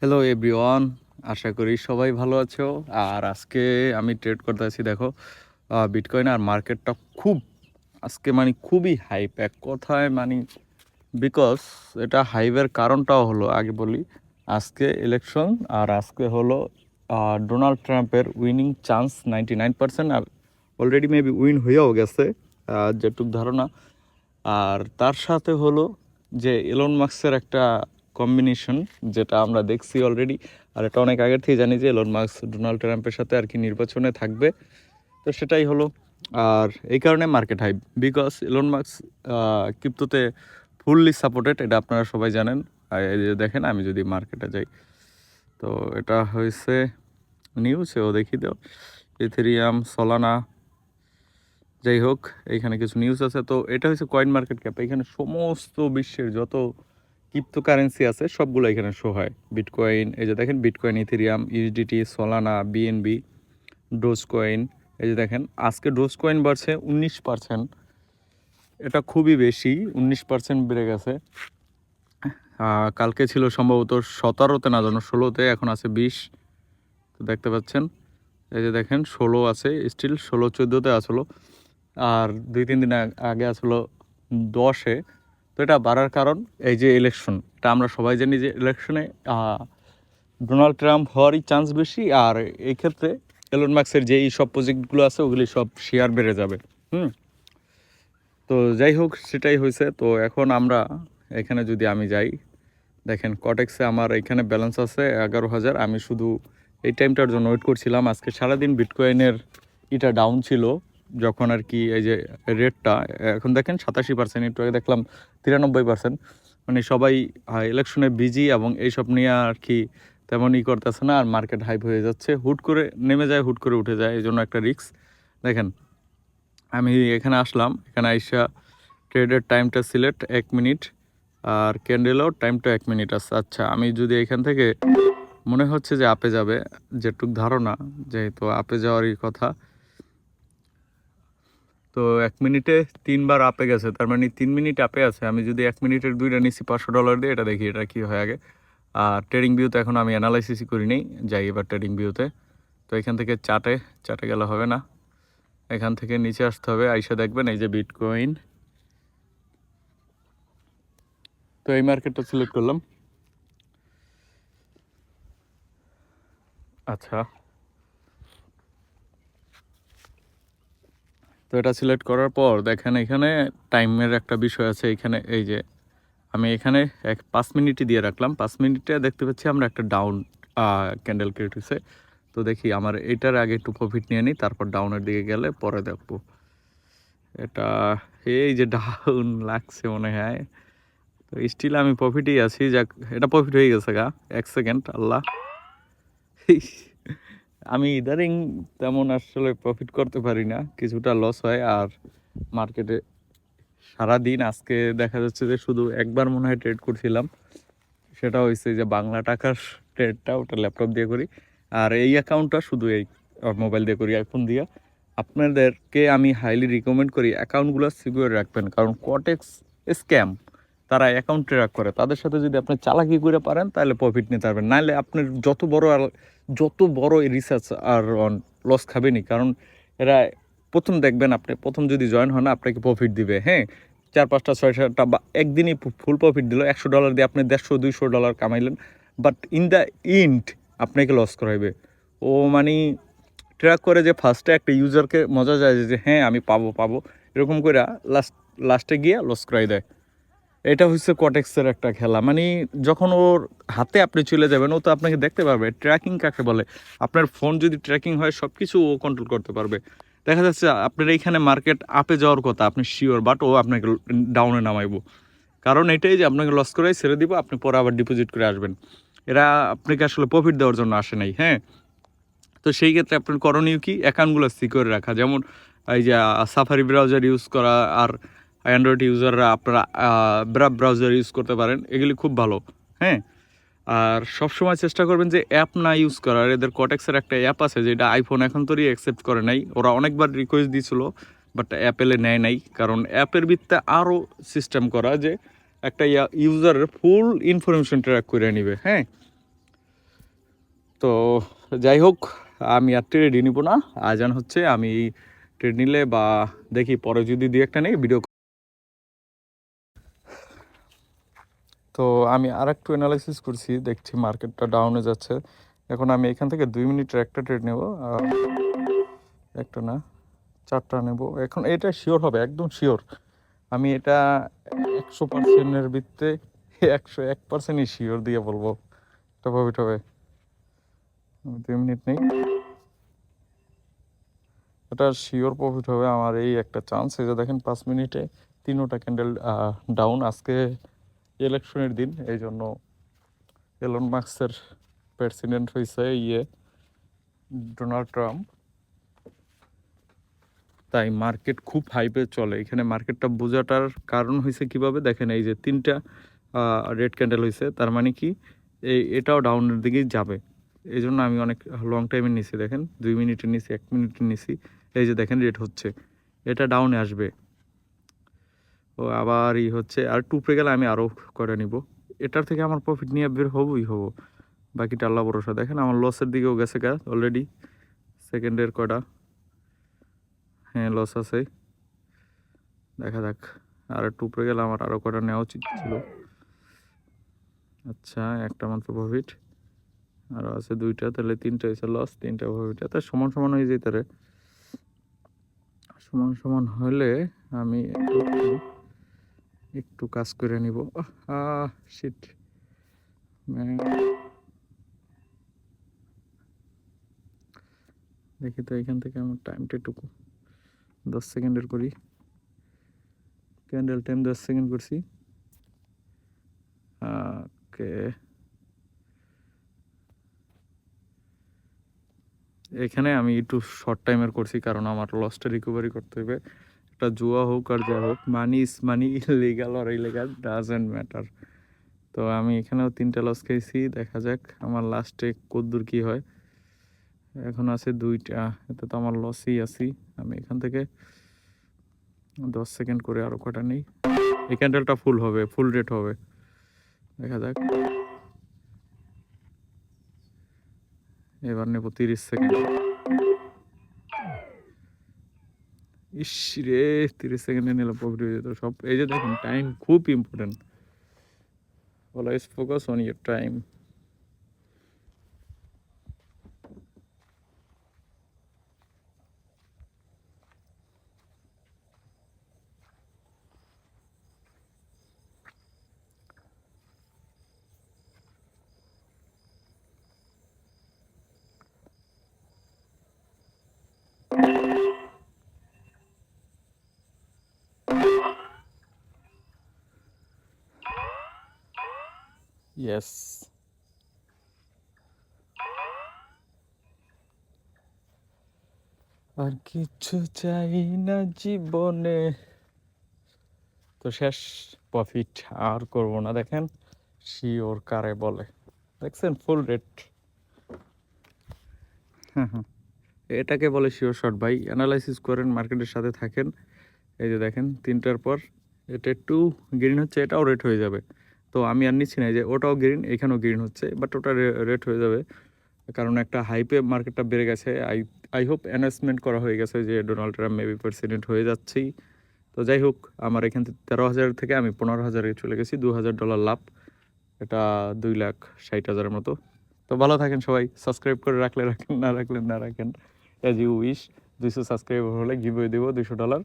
Hello everyone, আশা করি সবাই ভালো আছো। আর আজকে আমি ট্রেড করতে আছি, দেখো বিটকয়েন আর মার্কেটটা খুব আজকে মানে খুবই হাইপ এক কথায় মানে বিকজ এটা হাইপের কারণটাও হলো আগে বলি। আজকে ইলেকশন আর আজকে হলো ডোনাল্ড ট্রাম্পের উইনিং চান্স 99%, আর অলরেডি মেবি উইন হয়েও গেছে যেটুক ধারণা। আর তার সাথে হলো যে এলন মাস্কের একটা কম্বিনেশন, যেটা আমরা দেখছি অলরেডি। আর এটা অনেক আগের থেকে জানি যে এলন মাস্ক ডোনাল্ড ট্রাম্পের সাথে আর কি নির্বাচনে থাকবে, তো সেটাই হলো। আর এই কারণে market high, because Elon Musk ক্রিপ্টোতে ফুললি সাপোর্টেড, এটা আপনারা সবাই জানেন। আর এই যে দেখেন, আমি যদি মার্কেটে যাই তো এটা হয়েছে নিউজেও দেখি দাও, ইথেরিয়াম, সোলানা, যাই হোক এইখানে কিছু নিউজ আছে। তো এটা হচ্ছে কয়েন মার্কেট ক্যাপ, এখানে সমস্ত বিশ্বের যত ক্রিপ্টো কারেন্সি আছে সবগুলো এখানে শো হয়। বিটকয়েন, এই যে দেখেন bitcoin, Ethereum, USDT, Solana, BNB, dose coin. এই যে দেখেন আজকে ডোজ কয়েন বাড়ছে 19%, এটা খুবই বেশি, 19% বেড়ে গেছে। কালকে ছিল সম্ভবত 17-তে, না জানো 16-তে, এখন আছে 20। তো দেখতে পাচ্ছেন এই যে দেখেন 16 আছে, স্টিল 16-14-তে আসলো। আর 2-3 দিন আগে আসলো 10-এ। তো এটা বাড়ার কারণ এই যে ইলেকশন, এটা আমরা সবাই জানি যে ইলেকশনে ডোনাল্ড ট্রাম্প হওয়ারই চান্স বেশি। আর এই ক্ষেত্রে এলন মাস্কের যে এই সব প্রজেক্টগুলো আছে ওগুলি সব শেয়ার বেড়ে যাবে। তো যাই হোক সেটাই হয়েছে। তো এখন আমরা এখানে যদি আমি যাই, দেখেন কটেক্সে আমার এখানে ব্যালেন্স আছে 11,000। আমি শুধু এই টাইমটার জন্য ওয়েট করছিলাম। আজকে সারাদিন বিটকয়েনের এটা ডাউন ছিল, যখন আর কি এই যে রেটটা এখন দেখেন 87%, একটু আগে দেখলাম 93%। মানে সবাই ইলেকশনে বিজি এবং এইসব নিয়ে আর কি তেমন করতেছে না। আর মার্কেট হাইপ হয়ে যাচ্ছে, হুট করে নেমে যায়, হুট করে উঠে যায়, এই জন্য একটা রিস্ক। দেখেন আমি এখানে আসলাম, এখানে আইসা ট্রেডের টাইমটা সিলেক্ট 1 মিনিট, আর ক্যান্ডেলও টাইমটা 1 মিনিট আছে। আচ্ছা আমি যদি এখান থেকে মনে হচ্ছে যে আপে যাবে, যেটুক ধারণা, যেহেতু আপে যাওয়ারই কথা, তো 1 মিনিটে 3বার আপে গেছে, তার মানে 3 মিনিট আপে আছে। আমি যদি 1 মিনিটের 2টা নিচ্ছি $500 দিয়ে, এটা দেখি এটা কি হয় আগে। আর ট্রেডিং ভিউতে এখন আমি অ্যানালাইসিসই করি নেই, যাই এবার ট্রেডিং ভিউতে। তো এখান থেকে চাটে গেলে হবে না, এখান থেকে নিচে আসতে হবে, আইসা দেখবেন এই যে বিটকয়েন। তো এই মার্কেটটা সিলেক্ট করলাম। আচ্ছা তো এটা সিলেক্ট করার পর দেখেন এখানে টাইমের একটা বিষয় আছে। এখানে এই যে আমি এখানে 5 মিনিটই দিয়ে রাখলাম, 5 মিনিটে দেখতে পাচ্ছি আমরা একটা ডাউন ক্যান্ডেল ক্রিয়েট হয়েছে। তো দেখি আমার এটার আগে একটু প্রফিট নিয়ে নিই, তারপর ডাউনের দিকে গেলে পরে দেখবো। এটা এই যে ডাউন লাগছে মনে হয়, তো স্টিল আমি প্রফিটই আছি। যাক, এটা প্রফিট হয়ে গেছে গা। 1 সেকেন্ড, আল্লাহ আমি ইদারিং তেমন আসলে প্রফিট করতে পারি না, কিছুটা লস হয়। আর মার্কেটে সারাদিন আজকে দেখা যাচ্ছে যে শুধু একবার মনে হয় ট্রেড করছিলাম, সেটা হয়েছে যে বাংলা টাকার ট্রেডটা, ওটা ল্যাপটপ দিয়ে করি। আর এই অ্যাকাউন্টটা শুধু এই মোবাইল দিয়ে করি, আইফোন দিয়ে। আপনাদেরকে আমি হাইলি রিকমেন্ড করি অ্যাকাউন্টগুলো সিকিউর রাখবেন, কারণ কটেক্স স্ক্যাম, তারা অ্যাকাউন্ট ট্র্যাক করে। তাদের সাথে যদি আপনি চালাকি করে পারেন তাহলে প্রফিট নিতে পারবেন, নাহলে আপনার যত বড় রিসার্চ আর লস খাবেনি। কারণ এরা প্রথম দেখবেন, আপনি প্রথম যদি জয়েন হন আপনাকে প্রফিট দিবে, হ্যাঁ, 4-5টা 6টা বা একদিনই ফুল প্রফিট দিল। $100 দিয়ে আপনি $150-200 কামাইলেন, বাট ইন দ্য ইন্ড আপনাকে লস করাইবে। ও মানে ট্র্যাক করে যে ফার্স্টে একটা ইউজারকে মজা যায় যে হ্যাঁ আমি পাবো এরকম করে লাস্টে গিয়ে লস করাই দেয়। এটা হচ্ছে কটেক্সের একটা খেলা। মানে যখন ওর হাতে আপনি চলে যাবেন, ও তো আপনাকে দেখতে পারবে। ট্র্যাকিং কাকে বলে? আপনার ফোন যদি ট্র্যাকিং হয় সব কিছু ও কন্ট্রোল করতে পারবে। দেখা যাচ্ছে আপনার এইখানে মার্কেট আপে যাওয়ার কথা, আপনি শিওর, বাট ও আপনাকে ডাউনে নামাইবো। কারণ এটাই যে আপনাকে লস করে ছেড়ে দিব, আপনি পরে আবার ডিপোজিট করে আসবেন। এরা আপনাকে আসলে প্রফিট দেওয়ার জন্য আসে নাই, হ্যাঁ। তো সেই ক্ষেত্রে আপনার করণীয় কি? অ্যাকাউন্টগুলো সিকিউর রাখা, যেমন এই যে সাফারি ব্রাউজার ইউজ করা। আর অ্যান্ড্রয়েড ইউজাররা আপনারা ব্রাব ব্রাউজার ইউজ করতে পারেন, এগুলি খুব ভালো, হ্যাঁ। আর সবসময় চেষ্টা করবেন যে অ্যাপ না ইউজ করার। এদের কটেক্সের একটা অ্যাপ আছে যেটা আইফোন এখন তোরই অ্যাকসেপ্ট করে নাই, ওরা অনেকবার রিকোয়েস্ট দিয়েছিল, বাট অ্যাপেলে নেয় নাই। কারণ অ্যাপের ভিত্তিতে আরও সিস্টেম করা যে একটা ইউজারের ফুল ইনফরমেশন ট্র্যাক করে নিবে, হ্যাঁ। তো যাই হোক, আমি আর ট্রেড নিব না, আজান হচ্ছে, আমি ট্রেড নিলে বা দেখি পরে যদি দুই একটা নেই ভিডিও। তো আমি আর একটু অ্যানালাইসিস করছি, দেখছি মার্কেটটা ডাউনে যাচ্ছে। এখন আমি এখান থেকে 2 মিনিটের একটা ট্রেড নেব, একটা না 4টা নেব। এখন এটা শিওর হবে, একদম শিওর। আমি এটা 100%-এর ভিত্তিতে 101%ই শিওর দিয়ে বলবো এটা প্রফিট হবে। 2 মিনিট নেই, এটা শিওর প্রফিট হবে আমার, এই একটা চান্স। এই যে দেখেন 5 মিনিটে 3টা ক্যান্ডেল ডাউন। আজকে ইলেকশনের দিন, এই জন্য এলন মাস্কের প্রেসিডেন্ট হয়েছে ডোনাল্ড ট্রাম্প, তাই মার্কেট খুব হাইপে চলে। এখানে মার্কেটটা বোঝাটার কারণ হয়েছে কিভাবে দেখেন, এই যে 3টা রেড ক্যান্ডেল হয়েছে, তার মানে কি এটাও ডাউনের দিকেই যাবে। এই জন্য আমি অনেক লং টাইমের নিছি, দেখেন 2 মিনিটের নিছি, 1 মিনিটের নিছি। এই যে দেখেন রেড হচ্ছে, এটা ডাউনে আসবে। ও আবার হচ্ছে, আর টুপে গেলে আমি আরও করে নিব। এটার থেকে আমার প্রফিট নিয়ে বের হবই হব, বাকিটা আল্লাহ ভরসা। দেখেন আমার লসের দিকেও গেছে গা অলরেডি, সেকেন্ডের কয়টা, হ্যাঁ লস আছে। দেখা যাক, আর একটু উপরে গেলে আমার আরও কটা নেওয়া উচিত ছিল। আচ্ছা, একটা মাত্র প্রফিট, আরও আছে 2টা, তাহলে 3টা হয়েছে লস, 3টা প্রফিট। এত সমান সমান হয়ে যেতে রে, সমান সমান হলে আমি একটু কাজ করে নিব। শিট, দেখি তো এখান থেকে আমার টাইমটা একটু 10 সেকেন্ডের করি। ক্যান্ডেল টাইম 10 সেকেন্ড করছি। ওকে, এখানে আমি একটু শর্ট টাইমের করছি, কারণ আমার লসটা রিকভারি করতে হবে। একটা জুয়া হোক আর যা হোক, মানি ইজ মানি, লিগাল আর ইলিগাল ডাজেন্ট ম্যাটার। তো আমি এখানেও 3টা লস খেয়েছি, দেখা যাক আমার লাস্টে কতদূর কী হয়। এখন আছে 2টা, এতে তো আমার লসই আছি। আমি এখান থেকে 10 সেকেন্ড করে আরও কটা নেই। এই ক্যান্ডেলটা ফুল হবে, ফুল রেট হবে, দেখা যাক। এবার নেব 30 সেকেন্ড। ইস রে, 30 সেকেন্ডে নিলে প্রফিট হয়ে যেত সব। এই যে দেখেন, টাইম খুব important, always focus on your time. Yes, আর কিছু চাই না জীবনে। তো শেষ, প্রফিট আর করব না। দেখেন শিওর কারে বলে, দেখছেন ফুল রেট। এটাকে বলে শিওর শট ভাই। অ্যানালাইসিস করেন, মার্কেটের সাথে থাকেন। এই যে দেখেন 3টার পর এটা একটু গ্রিন হচ্ছে, এটাও রেট হয়ে যাবে। তো আমি আর নিচ্ছি না, যে ওটাও গ্রিন, এখানেও গ্রিন হচ্ছে, বাট ওটা রেট হয়ে যাবে, কারণ একটা হাইপে মার্কেটটা বেড়ে গেছে। আই হোপ অ্যানাউন্সমেন্ট করা হয়ে গেছে যে ডোনাল্ড ট্রাম্প মেবি প্রেসিডেন্ট হয়ে যাচ্ছেই। তো যাই হোক, আমার এখান থেকে 13,000 থেকে আমি 15,000-এ চলে গেছি, $2,000 লাভ। এটা 2,60,000-এর মতো। তো ভালো থাকেন সবাই, সাবস্ক্রাইব করে রাখলে রাখেন, না রাখলে না রাখেন, অ্যাজ ইউ উইশ। 200 সাবস্ক্রাইবার হলে গিভওয়ে দেবো $200।